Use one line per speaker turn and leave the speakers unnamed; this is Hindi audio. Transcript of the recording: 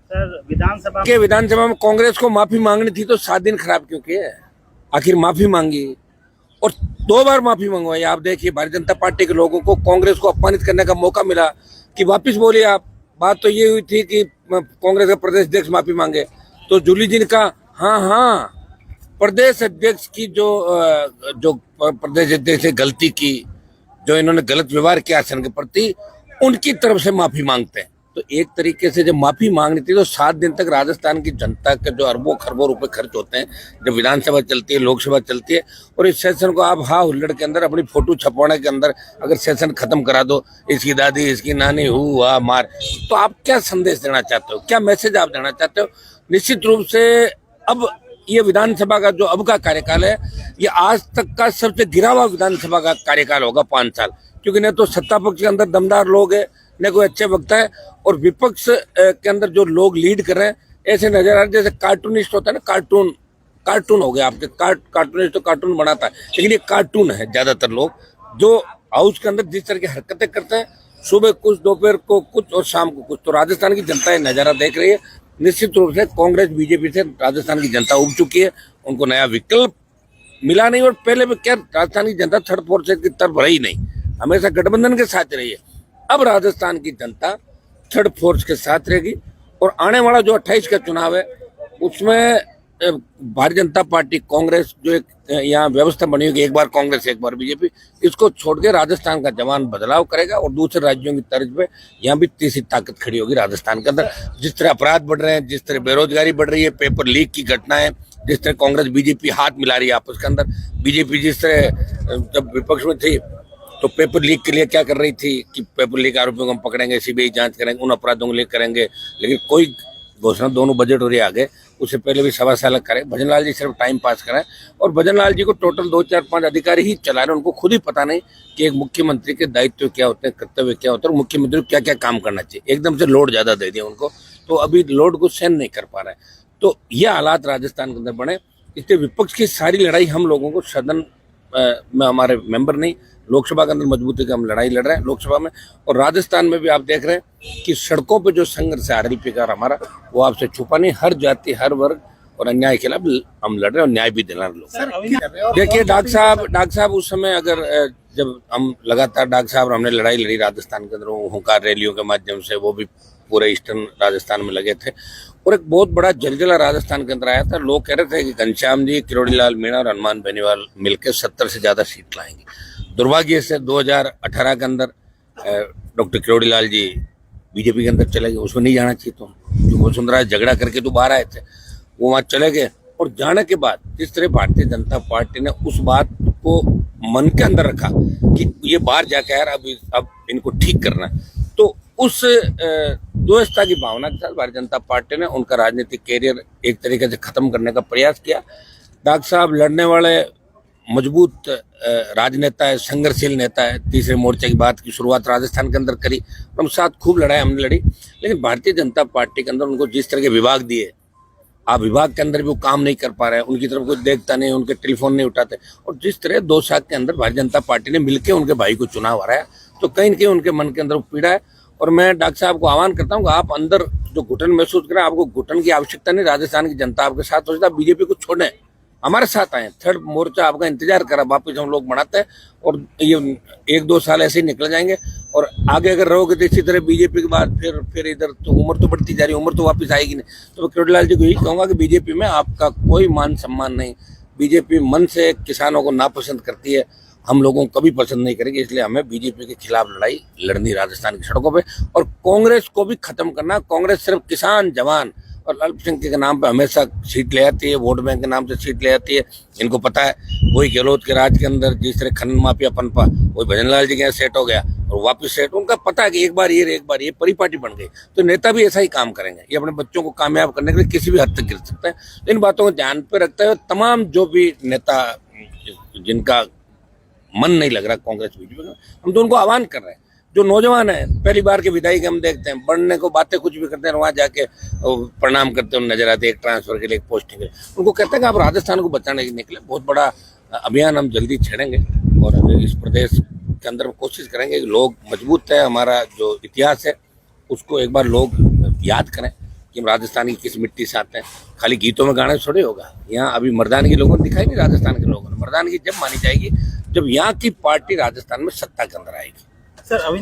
विधानसभा में कांग्रेस को माफी मांगनी थी तो 7 दिन खराब क्यों किए? आखिर माफी मांगी और 2 बार माफी मंगवाई। आप देखिए भारतीय जनता पार्टी के लोगों को कांग्रेस को अपमानित करने का मौका मिला कि वापिस बोलिए आप। बात तो ये हुई थी कि कांग्रेस का प्रदेश अध्यक्ष माफी मांगे, तो जूली जी ने कहा हाँ प्रदेश अध्यक्ष की जो प्रदेश अध्यक्ष ने गलती की, जो इन्होंने गलत व्यवहार किया आसन के प्रति, उनकी तरफ से माफी मांगते हैं। तो एक तरीके से जब माफी मांगनी थी तो 7 दिन तक राजस्थान की जनता के जो अरबों खरबों रुपए खर्च होते हैं, जब विधानसभा चलती है, लोकसभा चलती है, और इस सेशन को आप हा हुल्लड़ के अंदर अपनी फोटो छपवाने के अंदर अगर सेशन खत्म करा दो, इसकी दादी इसकी नानी हुआ मार, तो आप क्या संदेश देना चाहते हो, क्या मैसेज आप देना चाहते हो? निश्चित रूप से अब ये विधानसभा का जो अब का कार्यकाल है, ये आज तक का सबसे गिरा हुआ विधानसभा का कार्यकाल होगा 5 साल, क्योंकि न तो सत्ता पक्ष के अंदर दमदार लोग है, न कोई अच्छे वक्ता है, और विपक्ष के अंदर जो लोग लीड कर रहे हैं ऐसे नजर आ रहे जैसे कार्टूनिस्ट होता है ना, कार्टून हो गया आपके। कार्टूनिस्ट तो कार्टून बनाता है, लेकिन ये कार्टून है ज्यादातर लोग, जो हाउस के अंदर जिस तरह की हरकतें करते हैं, सुबह कुछ, दोपहर को कुछ और शाम को कुछ। तो राजस्थान की जनता ये नजारा देख रही है। निश्चित रूप से कांग्रेस बीजेपी से राजस्थान की जनता उब चुकी है, उनको नया विकल्प मिला नहीं। और पहले भी क्या राजस्थान की जनता थर्ड फोर्थ की तरफ रही नहीं, हमेशा गठबंधन के साथ रही है। अब राजस्थान की जनता थर्ड फोर्स के साथ रहेगी, और आने वाला जो 28 का चुनाव है उसमें भारतीय जनता पार्टी कांग्रेस जो एक यहाँ व्यवस्था बनी होगी, एक बार कांग्रेस एक बार बीजेपी, इसको छोड़ के राजस्थान का जवान बदलाव करेगा, और दूसरे राज्यों की तर्ज पे यहाँ भी तीसरी ताकत खड़ी होगी राजस्थान के अंदर। जिस तरह अपराध बढ़ रहे हैं, जिस तरह बेरोजगारी बढ़ रही है, पेपर लीक की घटनाएं, जिस तरह कांग्रेस बीजेपी हाथ मिला रही है आपस के अंदर, बीजेपी जिस तरह जब विपक्ष में थी तो पेपर लीक के लिए क्या कर रही थी कि पेपर लीक आरोपियों को हम पकड़ेंगे, सीबीआई जांच करेंगे, उन अपराधों को लीक करेंगे, लेकिन कोई घोषणा दोनों बजट हो रही आगे, उससे पहले भी 1.25 साल करें। भजनलाल जी सिर्फ टाइम पास करें, और भजनलाल जी को टोटल 2, 4, 5 अधिकारी ही चला रहे हैं, उनको खुद ही पता नहीं कि एक मुख्यमंत्री के दायित्व क्या होते हैं, कर्तव्य क्या होते हैं, और मुख्यमंत्री को क्या क्या काम करना चाहिए। एकदम से लोड ज्यादा दे दिया उनको, तो अभी लोड को सहन नहीं कर पा रहे हैं। तो ये हालात राजस्थान के अंदर बने, इसलिए विपक्ष की सारी लड़ाई हम लोगों को सदन में, हमारे मेंबर नहीं, लोकसभा के अंदर मजबूती की हम लड़ाई लड़ रहे हैं लोकसभा में, और राजस्थान में भी आप देख रहे हैं कि सड़कों पे जो संघर्ष है आरएलपी का हमारा, वो आपसे छुपा नहीं। हर जाति, हर वर्ग और अन्याय के खिलाफ हम लड़ रहे हैं, और न्याय भी दिला रहे लोग। देखिए डॉक्टर साहब उस समय अगर जब हम लगातार डॉक्टर साहब हमने लड़ाई लड़ी राजस्थान के अंदर, हुंकार रैलियों के माध्यम से, वो भी पूरे ईस्टर्न राजस्थान में लगे थे, और एक बहुत बड़ा जलजला राजस्थान के अंदर आया था। लोग कह रहे थे कि घनश्याम जी, किरोड़ी लाल मीणा और हनुमान बेनीवाल मिलकर 70 से ज्यादा सीट लाएंगे। दुर्भाग्य से 2018 के अंदर डॉक्टर किरोड़ी लाल जी बीजेपी के अंदर चले गए। उसमें नहीं जाना चाहिए, तो जो वसुंधरा झगड़ा करके तो बाहर आए थे, वो वहां चले गए। और जाने के बाद जिस तरह भारतीय जनता पार्टी ने उस बात को मन के अंदर रखा कि ये बाहर जाकर यार अब इनको ठीक करना है, तो उस द्वेषता की भावना के साथ भारतीय जनता पार्टी ने उनका राजनीतिक कैरियर एक तरीके से खत्म करने का प्रयास किया। डॉक्टर साहब लड़ने वाले मजबूत राजनेता है, संघर्षशील नेता है। तीसरे मोर्चे की बात की शुरुआत राजस्थान के अंदर करी, हम साथ खूब लड़ाई हमने लड़ी, लेकिन भारतीय जनता पार्टी के अंदर उनको जिस तरह के विभाग दिए, आप विभाग के अंदर भी वो काम नहीं कर पा रहे हैं, उनकी तरफ कोई देखता नहीं, उनके टेलीफोन नहीं उठाते, और जिस तरह 2 साल के अंदर भारतीय जनता पार्टी ने मिलकर उनके भाई को चुनाव हराया, तो कहीं न कहीं उनके मन के अंदर पीड़ा है। और मैं डॉक्टर साहब को आह्वान करता हूँ कि आप अंदर जो घुटन महसूस करें, आपको घुटन की आवश्यकता नहीं, राजस्थान की जनता आपके साथ हो जाता, बीजेपी को छोड़ें, हमारे साथ आए। थर्ड मोर्चा आपका इंतजार करा, वापस हम लोग बनाते हैं, और ये 1-2 साल ऐसे ही निकल जाएंगे, और आगे अगर रहोगे तो इसी तरह बीजेपी के बाद फिर इधर तो उम्र तो बढ़ती जा रही है, उम्र तो वापस आएगी नहीं। तो मैं किरोड़ी लाल जी को यही कहूँगा कि बीजेपी में आपका कोई मान सम्मान नहीं, बीजेपी मन से किसानों को नापसंद करती है, हम लोगों को कभी पसंद नहीं करेंगे, इसलिए हमें बीजेपी के खिलाफ लड़ाई लड़नी राजस्थान की सड़कों पे, और कांग्रेस को भी खत्म करना। कांग्रेस सिर्फ किसान, जवान और अल्पसंख्यक के नाम पे हमेशा सीट ले आती है, वोट बैंक के नाम से सीट ले आती है। इनको पता है वही गहलोत के राज के अंदर जिस तरह खनन माफिया पनपा, वही भजनलाल जी के यहाँ सेट हो गया और वापस सेट। उनका पता है कि एक बार ये परिपाटी बन गई, तो नेता भी ऐसा ही काम करेंगे, ये अपने बच्चों को कामयाब करने के लिए किसी भी हद तक गिर सकते हैं। इन बातों को ध्यान पे रखते हुए तमाम जो भी नेता जिनका मन नहीं लग रहा कांग्रेस बीजेपी में, हम तो उनको आह्वान कर रहे हैं। जो नौजवान है, पहली बार के विधायक हम देखते हैं, बढ़ने को बातें कुछ भी करते हैं, वहां जाके प्रणाम करते हुए नजर आते हैं, एक ट्रांसफर के लिए, एक पोस्टिंग के लिए। उनको कहते हैं कि आप राजस्थान को बचाने के निकले, बहुत बड़ा अभियान हम जल्दी छेड़ेंगे, और इस प्रदेश के अंदर कोशिश करेंगे कि लोग मजबूत है, हमारा जो इतिहास है उसको एक बार लोग याद करें कि हम राजस्थान की किस मिट्टी से आते हैं। खाली गीतों में गाने थोड़े होगा। यहाँ अभी मर्दानगी लोगों ने दिखाई नहीं, राजस्थान के लोगों ने। मर्दानगी जब मानी जाएगी जब यहाँ की पार्टी राजस्थान में सत्ता के अंदर आएगी।
सर अभी